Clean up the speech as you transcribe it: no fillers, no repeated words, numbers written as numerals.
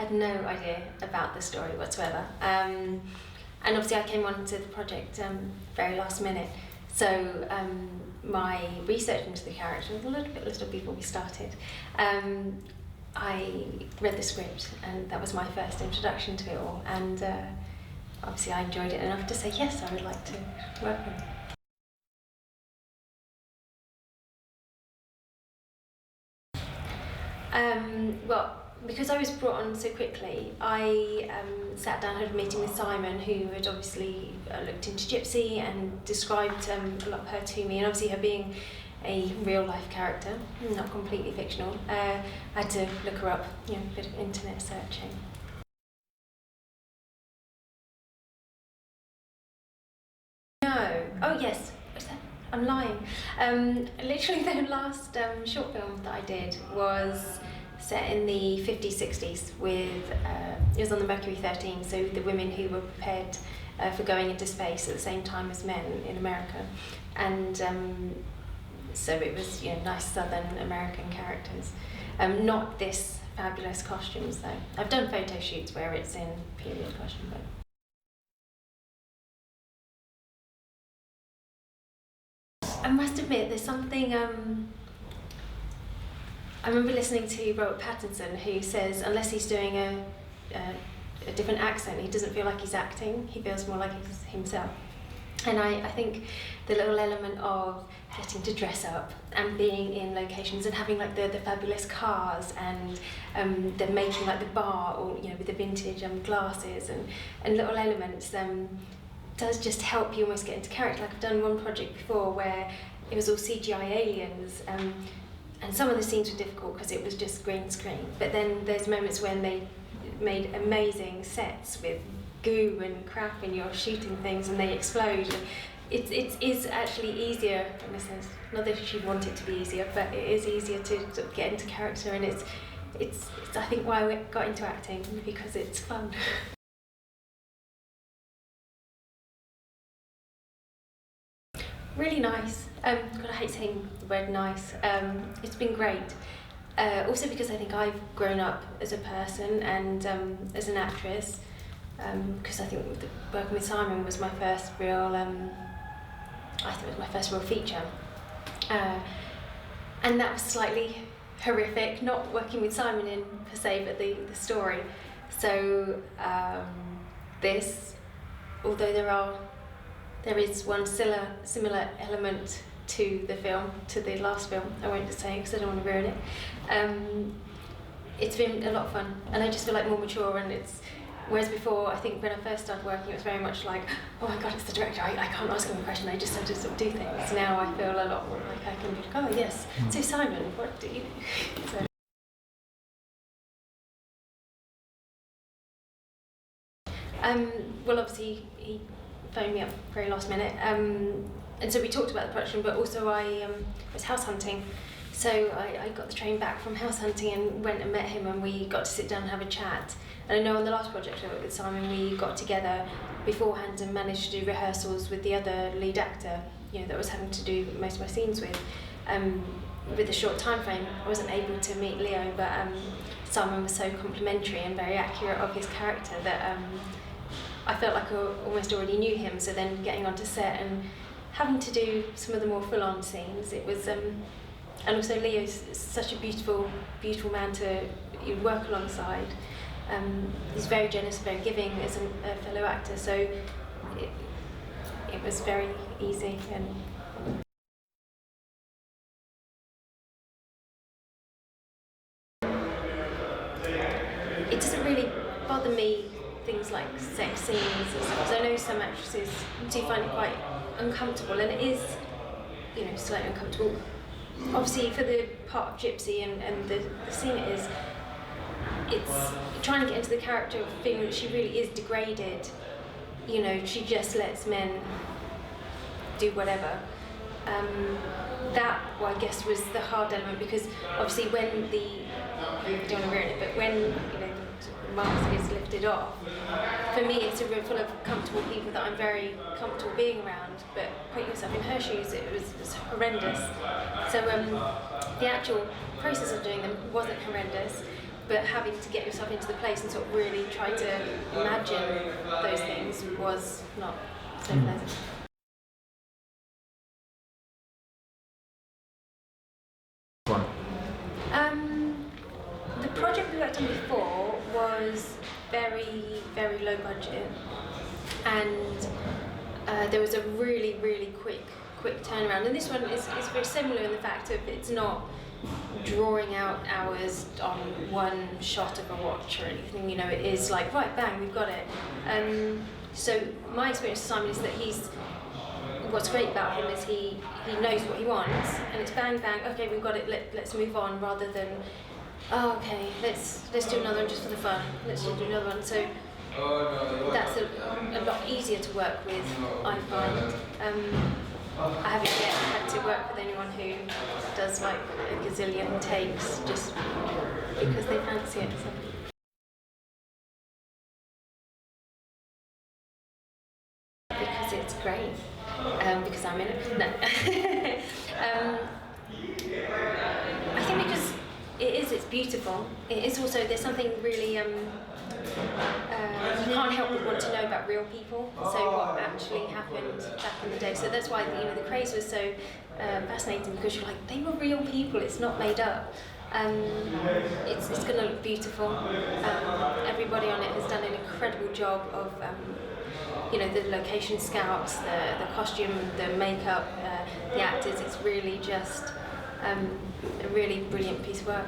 had no idea about the story whatsoever. And obviously I came onto the project very last minute. So my research into the character was a little before we started. I read the script, and that was my first introduction to it all. And obviously I enjoyed it enough to say yes, I would like to work on it. Well, because I was brought on so quickly, I sat down and had a meeting with Simon, who had obviously looked into Gypsy and described a lot of her to me, and obviously her being a real-life character, not completely fictional. I had to look her up, a bit of internet searching. No. Oh yes. What's that? I'm lying. Literally the last short film that I did was set in the 50s, 60s with, it was on the Mercury 13, so the women who were prepared for going into space at the same time as men in America. And so it was, nice Southern American characters. Not this fabulous costumes though. I've done photo shoots where it's in period costume, but I must admit, there's something, I remember listening to Robert Pattinson, who says unless he's doing a different accent, he doesn't feel like he's acting, he feels more like he's himself. And I think the little element of getting to dress up and being in locations and having like the fabulous cars and them making like the bar, or with the vintage glasses and little elements does just help you almost get into character. Like I've done one project before where it was all CGI aliens, and some of the scenes were difficult because it was just green screen. But then there's moments when they made amazing sets with goo and crap, and you're shooting things and they explode. It is actually easier in a sense. Not that you'd want it to be easier, but it is easier to sort of get into character, and it's I think why I got into acting, because it's fun. Really nice. God, I hate saying the word nice. It's been great. Also because I think I've grown up as a person and as an actress, because I think working with Simon was my first real, I think it was my first real feature. And that was slightly horrific, not working with Simon in per se, but the story. So this, although there is one similar element to the film, to the last film. I won't just say it because I don't want to ruin it. It's been a lot of fun, and I just feel like more mature, and whereas before, I think when I first started working, it was very much like, oh my god, it's the director, I can't ask him a question, I just have to sort of do things. Now I feel a lot more like I can be like, oh yes, so Simon, what do you do? So. Well, obviously, he phoned me up very last minute, and so we talked about the production, but also I was house hunting. So I got the train back from house hunting and went and met him, and we got to sit down and have a chat. And I know on the last project I worked with Simon, we got together beforehand and managed to do rehearsals with the other lead actor, that I was having to do most of my scenes with. With a short time frame, I wasn't able to meet Leo, but Simon was so complimentary and very accurate of his character that I felt like I almost already knew him. So then getting onto set and having to do some of the more full-on scenes, it was, and also Leo's such a beautiful man to work alongside. He's very generous, very giving as a fellow actor, so it was very easy. And it doesn't really bother me, things like sex scenes and stuff, because I know some actresses do find it quite uncomfortable, and it is, slightly uncomfortable. Obviously, for the part of Gypsy and the scene it's trying to get into the character of feeling that she really is degraded. She just lets men do whatever. That, well, I guess, was the hard element, because obviously when I don't want to ruin it, but when the mask is lifted off, for me it's a room full of comfortable people that I'm very comfortable being around, but put yourself in her shoes, it was horrendous. So the actual process of doing them wasn't horrendous. but having to get yourself into the place and sort of really try to imagine those things was not so pleasant. The project we worked on before was very, very low budget, and there was a really, really quick turnaround. And this one is very similar in the fact of it's not drawing out hours on one shot of a watch or anything. You know, it is like, right, bang, we've got it. So my experience with Simon is that what's great about him is he knows what he wants, and it's bang bang. Okay, we've got it. Let's move on, rather than, oh, okay, let's do another one just for the fun. Let's do another one. So that's a lot easier to work with, I find. I haven't yet had to work with anyone who does like a gazillion takes just because they fancy it. So. Because it's great. Because I'm in it. No. I think because it's beautiful. It is also, there's something really, you can't help but want to know about real people. So what actually happened back in the day. So that's why, you know, the craze was so fascinating, because you're like, they were real people, it's not made up. It's going to look beautiful. Everybody on it has done an incredible job of you know, the location scouts, the costume, the makeup, the actors. It's really just a really brilliant piece of work.